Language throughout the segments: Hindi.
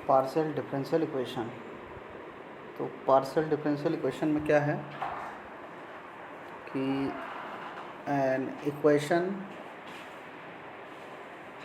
Partial differential equation. तो पार्शियल डिफरेंशियल इक्वेशन में क्या है कि an equation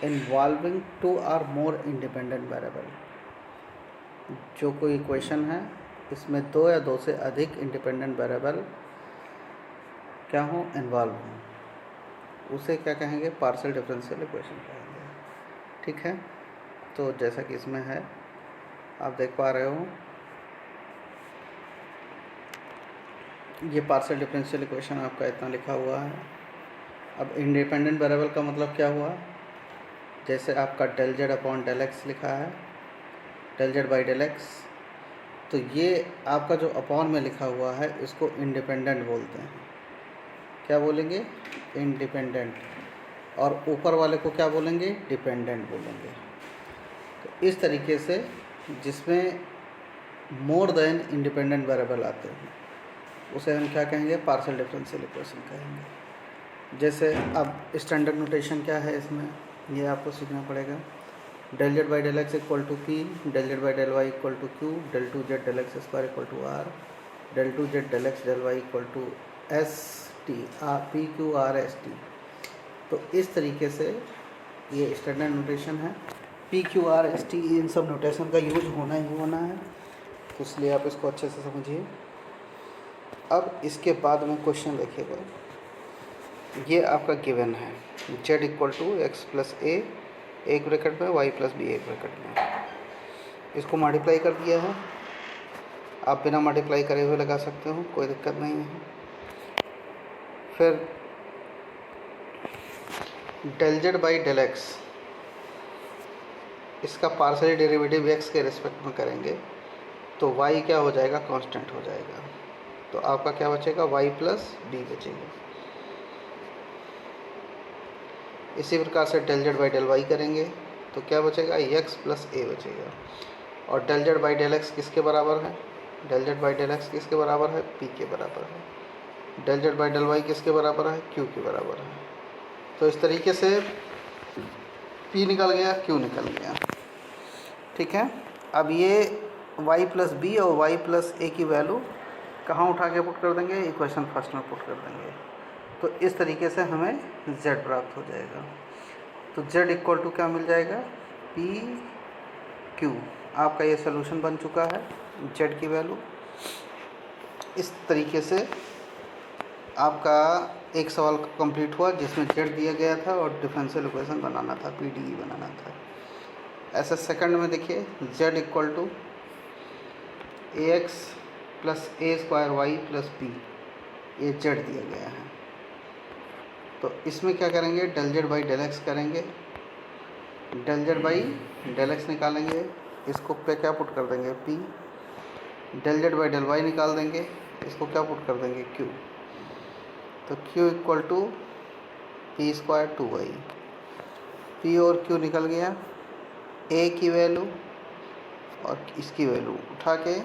involving two or more independent variable, जो कोई इक्वेशन है इसमें दो या दो से अधिक इंडिपेंडेंट वेरिएबल क्या हो, इन्वॉल्व हों, उसे क्या कहेंगे, पार्शियल डिफरेंशियल इक्वेशन कहेंगे। ठीक है, तो जैसा कि इसमें है आप देख पा रहे हो, ये पार्शियल डिफरेंशियल इक्वेशन आपका इतना लिखा हुआ है। अब इंडिपेंडेंट वेरिएबल का मतलब क्या हुआ, जैसे आपका del z upon del x लिखा है, del z by del x, तो ये आपका जो अपॉन में लिखा हुआ है इसको इंडिपेंडेंट बोलते हैं। क्या बोलेंगे, इंडिपेंडेंट, और ऊपर वाले को क्या बोलेंगे, डिपेंडेंट बोलेंगे। तो इस तरीके से जिसमें मोर देन इंडिपेंडेंट वेरिएबल आते हैं उसे हम क्या कहेंगे, पार्शियल डिफरेंशियल इक्वेशन कहेंगे। जैसे अब स्टैंडर्ड नोटेशन क्या है इसमें, ये आपको सीखना पड़ेगा। Del z by del x equal to p, del z by del y equal to q, del two z del x square equal to r, del two z del x del y equal to s t, p q r s t. तो इस तरीके से ये स्टैंडर्ड नोटेशन है। P q r s t इन सब नोटेशन का यूज होना ही होना है, तो इसलिए आप इसको अच्छे से समझिए। अब इसके बाद में क्वेश्चन देखिएगा, ये आपका गिवन है z equal to x plus a एक ब्रैकेट में, y प्लस बी एक ब्रैकेट में। इसको मल्टीप्लाई कर दिया है, आप बिना मल्टीप्लाई करे हुए लगा सकते हो, कोई दिक्कत नहीं है। फिर del z by del x, इसका पार्शियल डेरिवेटिव x के रिस्पेक्ट में करेंगे तो y क्या हो जाएगा, कांस्टेंट हो जाएगा। तो आपका क्या बचेगा, y प्लस बी बचेगा। इसी प्रकार से del z by del y करेंगे तो क्या बचेगा, x प्लस ए बचेगा। और del z by del x किसके बराबर है, del z by del x किसके बराबर है, p के बराबर है। Del z by del y किसके बराबर है, q के बराबर है। तो इस तरीके से p निकल गया, q निकल गया। ठीक है, अब ये y प्लस बी और y प्लस ए की वैल्यू कहाँ उठा के पुट कर देंगे, इक्वेशन फर्स्ट में पुट कर देंगे। तो इस तरीके से हमें z प्राप्त हो जाएगा। तो z इक्वल टू क्या मिल जाएगा, पी क्यू। आपका ये सोल्यूशन बन चुका है, z की वैल्यू। इस तरीके से आपका एक सवाल कंप्लीट हुआ जिसमें z दिया गया था और डिफरेंशियल इक्वेशन बनाना था, PDE बनाना था। ऐसा सेकंड में देखिए, z equal to a x plus a square y plus b, ये z दिया गया है। तो इसमें क्या करेंगे, del z by del x करेंगे, del z by del x निकालेंगे, इसको पे क्या पुट कर देंगे, p। Del z by del y निकाल देंगे, इसको क्या पुट कर देंगे, q। तो q equal to p square two y, p और q निकल गया। a की वैल्यू और इसकी वैल्यू उठा के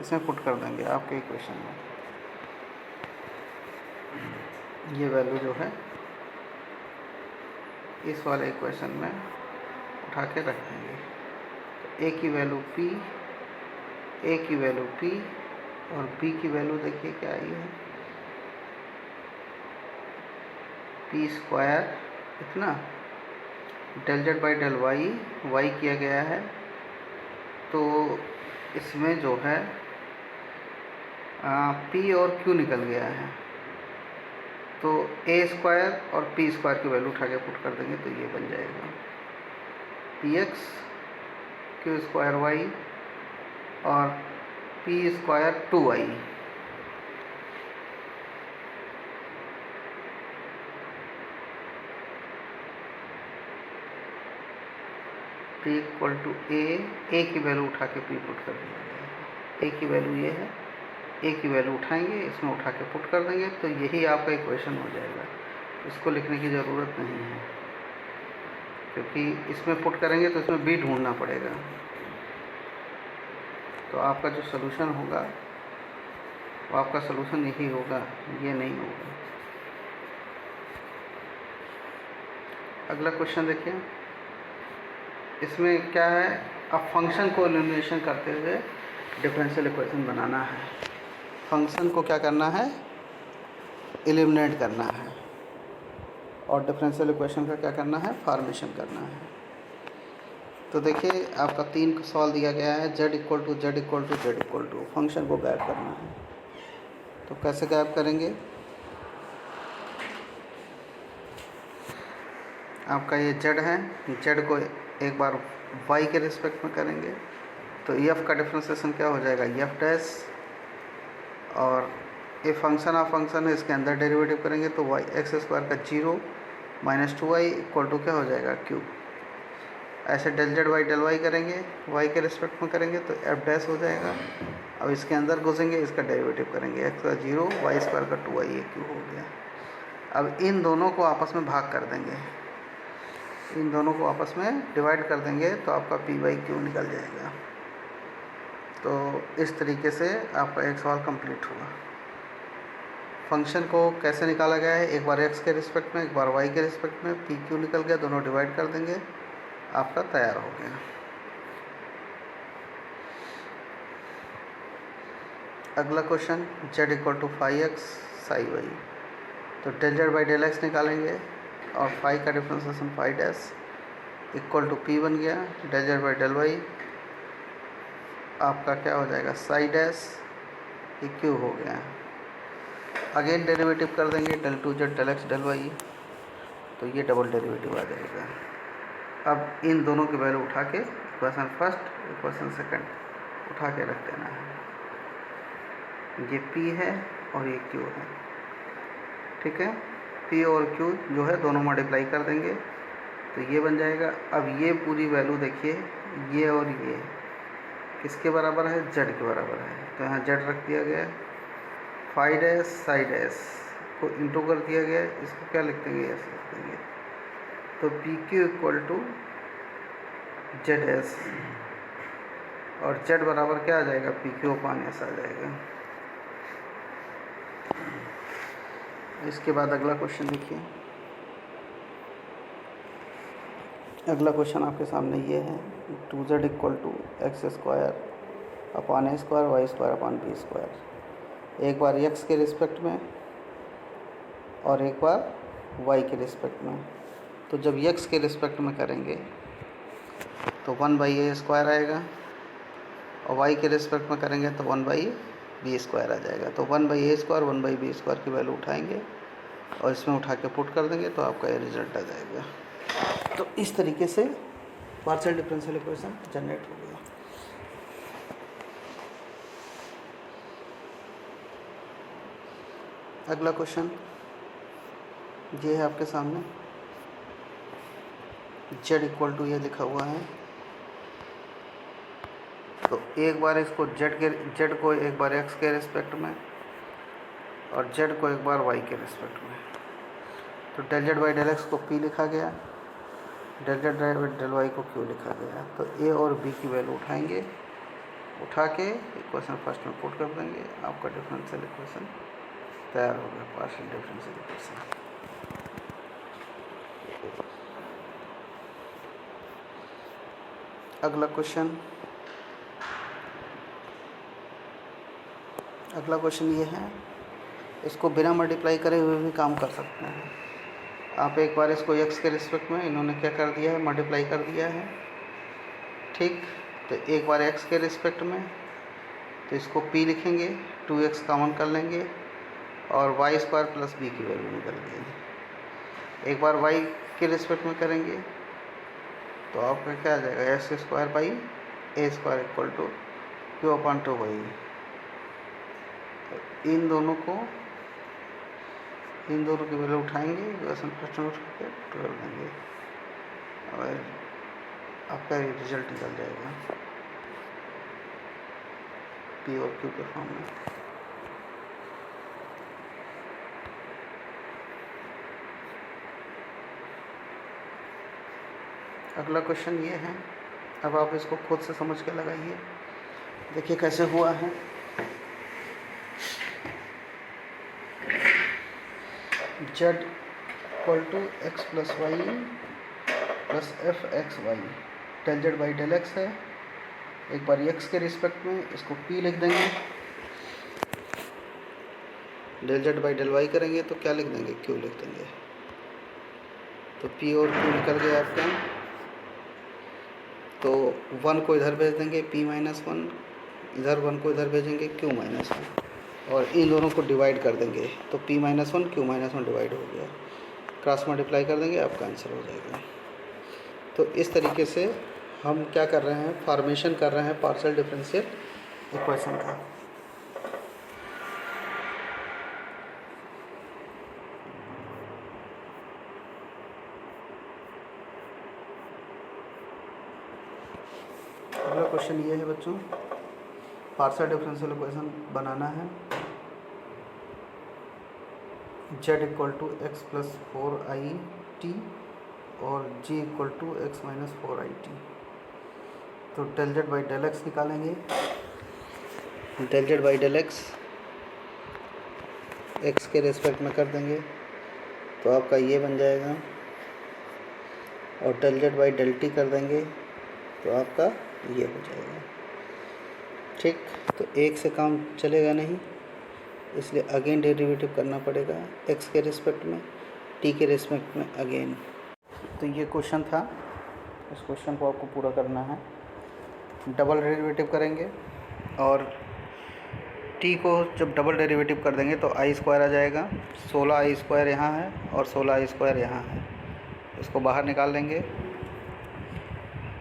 इसमें पुट कर देंगे आपके इक्वेशन में। ये वैल्यू जो है इस वाले इक्वेशन में उठा के रख देंगे। तो a की वैल्यू p, a की वैल्यू p और b की वैल्यू देखिए क्या आई है, p स्क्वायर इतना, del z by del y, y किया गया है। तो इसमें जो है p और q निकल गया है, तो a स्क्वायर और p स्क्वायर की वैल्यू उठा के पुट कर देंगे तो ये बन जाएगा px q स्क्वायर y और p square 2y। p equal to a की वैल्यू उठा के p पुट कर देंगे। a की वैल्यू ये है, a की वैल्यू उठाएंगे, इसमें उठा के पुट कर देंगे तो यही आपका इक्वेशन हो जाएगा। इसको लिखने की ज़रूरत नहीं है, क्योंकि इसमें पुट करेंगे तो इसमें b ढूंढना पड़ेगा। तो आपका जो सलूशन होगा वो आपका सलूशन यही होगा, ये नहीं होगा। अगला क्वेश्चन देखिए, इसमें क्या है अब फंक्शन को एलिमिनेशन करते हुए डिफरेंशियल इक्वेशन बनाना है। फंक्शन को क्या करना है, एलिमिनेट करना है, और डिफरेंशियल इक्वेशन का क्या करना है, फॉर्मेशन करना है। तो देखिए आपका 3 सवाल दिया गया है, z equal to z equal to z equal to, function को गायब करना है। तो कैसे गायब करेंगे, आपका ये z है, z को एक बार y के रिस्पेक्ट में करेंगे तो f का डिफ्रेंसिएशन क्या हो जाएगा, f डैश, और ये फंक्शन ऑफ फंक्शन है, इसके अंदर डेरिवेटिव करेंगे तो y एक्स स्क्वायर का 0 माइनस 2y इक्वल टू क्या हो जाएगा, क्यूब। ऐसे del z y del y करेंगे, y के रिस्पेक्ट में करेंगे तो f डैश हो जाएगा। अब इसके अंदर घुसेंगे, इसका डेरिवेटिव करेंगे, x का 0 y स्क्वायर का 2y ये क्यूब हो गया। अब इन दोनों को आपस में भाग कर देंगे, इन दोनों को आपस में डिवाइड कर देंगे तो आपका पी बाई क्यू निकल जाएगा। तो इस तरीके से आपका एक सवाल कंप्लीट हुआ। फंक्शन को कैसे निकाला गया है, एक बार x के रिस्पेक्ट में, एक बार y के रिस्पेक्ट में, पी क्यू निकल गया, दोनों डिवाइड कर देंगे, आपका तैयार हो गया। अगला question, z equal to 5x psi y, तो del z by del x निकालेंगे और 5 का differentiation 5 dash equal to p बन गया, del z by del y आपका क्या हो जाएगा, साई डैश, ये क्यू हो गया। अगेन डेरिवेटिव कर देंगे, del two z del x del y, तो ये डबल डेरिवेटिव आ जाएगा। अब इन दोनों की वैल्यू उठा के इक्वेशन फर्स्ट इक्वेशन सेकंड उठा के रख देना है। ये P है और ये Q है, ठीक है। P और Q जो है दोनों मल्टीप्लाई कर देंगे तो ये बन जाएगा। अब ये पूरी वैल्यू देखिए, ये और ये किसके बराबर है, Z के बराबर है, तो यहाँ Z रख दिया गया। 5 डैश साई डैश को इंटू कर दिया गया, इसको क्या लिख देंगे, ऐसे लिख देंगे। तो p q equal to z s, और जेड बराबर क्या आ जाएगा, पी क्यू अपान एस आ जाएगा। इसके बाद अगला क्वेश्चन देखिए। अगला क्वेश्चन आपके सामने ये है, 2z equal to x square upon a square y square upon b square, एक बार x के रिस्पेक्ट में और एक बार y के रिस्पेक्ट में। तो जब x के रिस्पेक्ट में करेंगे तो 1 बाई ए स्क्वायर आएगा, और y के रिस्पेक्ट में करेंगे तो 1 बाई बी स्क्वायर आ जाएगा। तो 1 by a square 1 by b square की वैल्यू उठाएंगे और इसमें उठा के पुट कर देंगे तो आपका ये रिजल्ट आ जाएगा। तो इस तरीके से पार्शियल डिफरेंशियल इक्वेशन जनरेट हो गया। अगला क्वेश्चन ये है आपके सामने, z इक्वल टू ये लिखा हुआ है, तो एक बार इसको z को एक बार x के रिस्पेक्ट में और z को एक बार y के रिस्पेक्ट में। तो del z by del x को p लिखा गया, del z by del y को q लिखा गया। तो a और b की वैल्यू उठाएंगे, उठा के इक्वेशन फर्स्ट में पुट कर देंगे, आपका डिफरेंशियल इक्वेशन तैयार हो गया, पार्शियल डिफरेंशियल इक्वेशन। अगला क्वेश्चन ये है, इसको बिना मल्टीप्लाई करे हुए भी काम कर सकते हैं आप। एक बार इसको x के रिस्पेक्ट में इन्होंने क्या कर दिया है, मल्टीप्लाई कर दिया है, ठीक। तो एक बार x के रिस्पेक्ट में तो इसको p लिखेंगे, 2x कॉमन कर लेंगे और वाई स्क्वायर प्लस बी की वैल्यू निकल गई। एक बार y के रिस्पेक्ट में करेंगे तो आपका क्या आ जाएगा, x square by a square equal to q upon 2 by. इन दोनों की वैल्यू उठाएंगे, इक्वेशन फर्स्ट में उठा के कर देंगे और आपका रिजल्ट निकल जाएगा पी और क्यू के फॉर्म में। अगला क्वेश्चन ये है, अब आप इसको खुद से समझ के लगाइए, देखिए कैसे हुआ है। z equal to x plus y plus f x y, del z by del x है एक बार x के रिस्पेक्ट में इसको p लिख देंगे, del z by del y करेंगे तो क्या लिख देंगे, q लिख देंगे। तो p और q निकल गया आपका। तो 1 को इधर भेज देंगे p माइनस 1, इधर 1 को इधर भेजेंगे q माइनस 1, और इन दोनों को डिवाइड कर देंगे तो p minus 1 q minus 1 divide हो गया, क्रॉस मल्टीप्लाई कर देंगे, आपका आंसर हो जाएगा। तो इस तरीके से हम क्या कर रहे हैं, फॉर्मेशन कर रहे हैं पार्शियल डिफरेंशियल इक्वेशन का। अगला क्वेश्चन ये है बच्चों, पार्शियल डिफरेंशियल इक्वेशन बनाना है z equal to x plus 4i और g equal to x minus 4i। तो del z by del x निकालेंगे, del z by del x x के रेस्पेक्ट में कर देंगे तो आपका ये बन जाएगा, और del z by del t कर देंगे तो आपका ये हो जाएगा। ठीक, तो एक से काम चलेगा नहीं, इसलिए अगेन डेरिवेटिव करना पड़ेगा एक्स के रिस्पेक्ट में, टी के रिस्पेक्ट में अगेन। तो ये क्वेश्चन था, इस क्वेश्चन को आपको पूरा करना है। डबल डेरिवेटिव करेंगे और टी को जब डबल डेरिवेटिव कर देंगे तो आई स्क्वायर आ जाएगा, 16 आई स्क्वायर यहाँ है और 16 आई स्क्वायर यहाँ है, इसको बाहर निकाल लेंगे।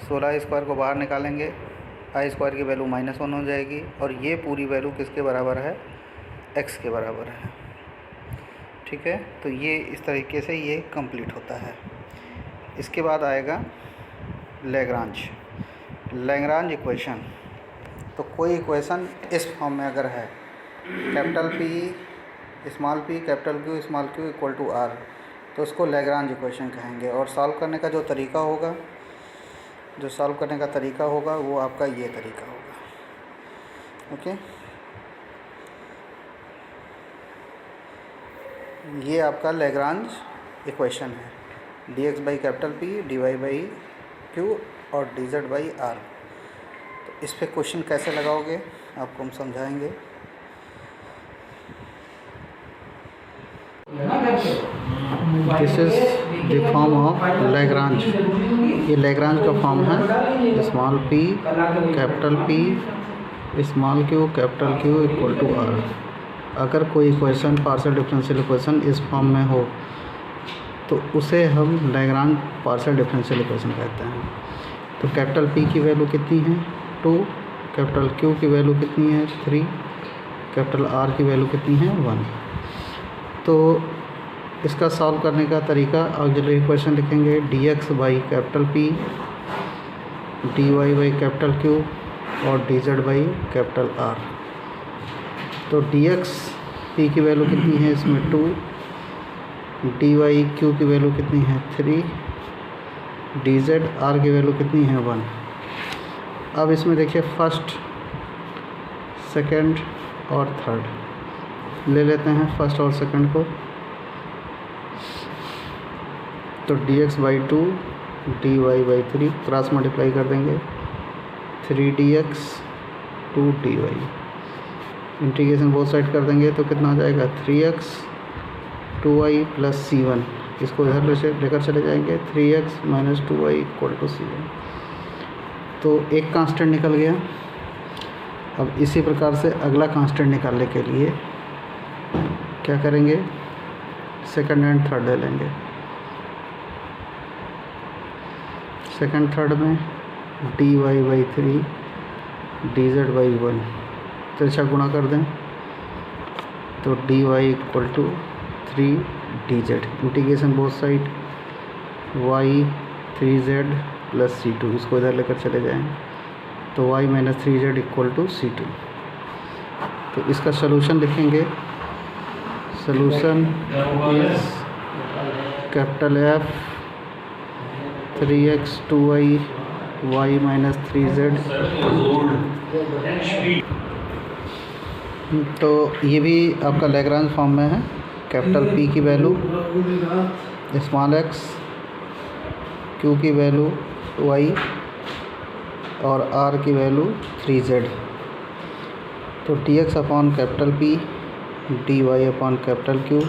16 आई स्क्वायर को बाहर निकालेंगे, आई स्क्वायर की वैल्यू -1 हो जाएगी, और ये पूरी वैल्यू किसके बराबर है, एक्स के बराबर है। ठीक है, तो ये इस तरीके से ये कंप्लीट होता है। इसके बाद आएगा लैग्रांज इक्वेशन। तो कोई इक्वेशन इस फॉर्म में अगर है, capital P small p capital Q small q equal to R, तो उसको लैग्रांज इक्वेशन कहेंगे। और सॉल्व करने का जो तरीका होगा, वो आपका ये तरीका होगा। ओके, ये आपका लैग्रांज इक्वेशन है, dx by capital P, dy by Q और dz बाई R। तो इस पे क्वेश्चन कैसे लगाओगे आपको हम समझाएंगे। This is the form of Lagrange. ये लैग्रांज का फॉर्म है, small p capital P small q capital Q equal to R। अगर कोई इक्वेशन पार्शियल डिफरेंशियल इक्वेशन इस फॉर्म में हो तो उसे हम लैग्रांज पार्शियल डिफरेंशियल इक्वेशन कहते हैं। तो कैपिटल P की वैल्यू कितनी है, 2, कैपिटल Q की वैल्यू कितनी है, 3, कैपिटल R की वैल्यू कितनी है, 1। तो इसका सॉल्व करने का तरीका, ऑक्सिलरी इक्वेशन लिखेंगे dx by capital P, dy by capital Q और dz बाई कैपिटल R। तो dx p की वैल्यू कितनी है इसमें, 2, dy q की वैल्यू कितनी है, 3, dz r की वैल्यू कितनी है, 1। अब इसमें देखिए फर्स्ट, सेकंड और थर्ड ले लेते हैं, फर्स्ट और सेकंड को। तो dx by 2, dy by 3 cross multiply कर देंगे, 3dx 2dy, integration both side कर देंगे तो कितना आ जाएगा, 3x 2y प्लस c1। इसको इधर लेकर चले जाएंगे, 3x minus 2y equal to c1। तो एक कांस्टेंट निकल गया। अब इसी प्रकार से अगला कांस्टेंट निकालने के लिए क्या करेंगे, सेकंड एंड थर्ड ले लेंगे। सेकंड थर्ड में dy बाई 3 dz बाई 1 तिरछा गुणा कर दें तो dy equal to 3 dz, integration both side y 3z plus c2, इसको इधर लेकर चले जाएं तो y minus 3z equal to c2। तो इसका सलूशन लिखेंगे, solution is capital F 3x 2y y minus 3z। तो ये भी आपका लैग्रांज फॉर्म में है, कैपिटल P की वैल्यू स्मॉल x, Q की वैल्यू y और r की वैल्यू 3z। तो dx upon capital P, dy upon capital Q,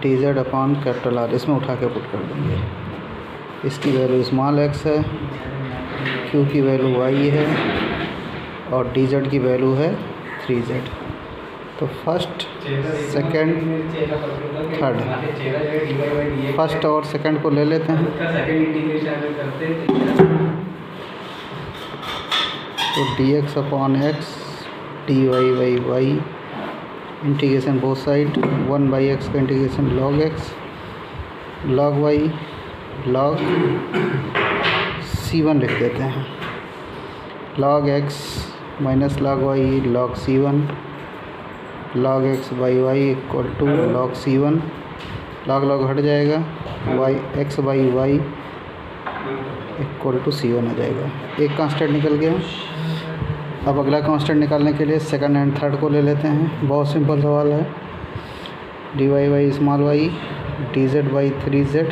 dz upon capital R इसमें उठा के पुट कर देंगे। इसकी वैल्यू स्मॉल x है, q की वैल्यू y है और dz की वैल्यू है 3z। तो फर्स्ट सेकंड थर्ड, फर्स्ट और सेकंड को ले लेते हैं। तो dx upon x, dy by y, integration both side, 1/x का integration log x, log y, log c1 लिख देते हैं। log x minus log y log c1, log x by y equal to log c1, log log हट जाएगा, y x by y equal to c1 आ जाएगा। एक कांस्टेंट निकल गया। अब अगला कांस्टेंट निकालने के लिए सेकंड एंड थर्ड को ले लेते हैं। बहुत सिंपल सवाल है। dy by small y, dz by 3z।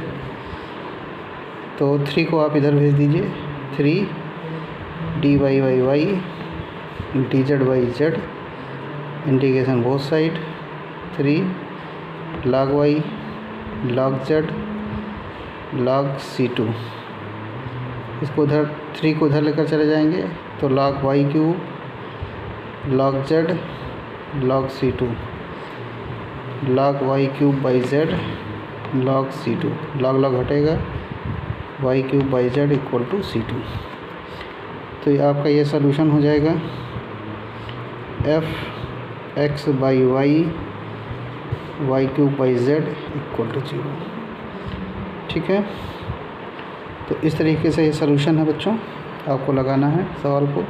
तो 3 को आप इधर भेज दीजिए। 3 dy by y, dz by z, integration both side, 3 log y log z log c2। इसको उधर 3 को उधर लेकर चले जाएंगे तो log y cube log z log c2, log y cube by z log c2, log log हटेगा, y cube by z equal to c2। तो ये आपका ये सलूशन हो जाएगा f x by y cube by z equal to 0। ठीक है, तो इस तरीके से ये सलूशन है बच्चों, आपको लगाना है सवाल को।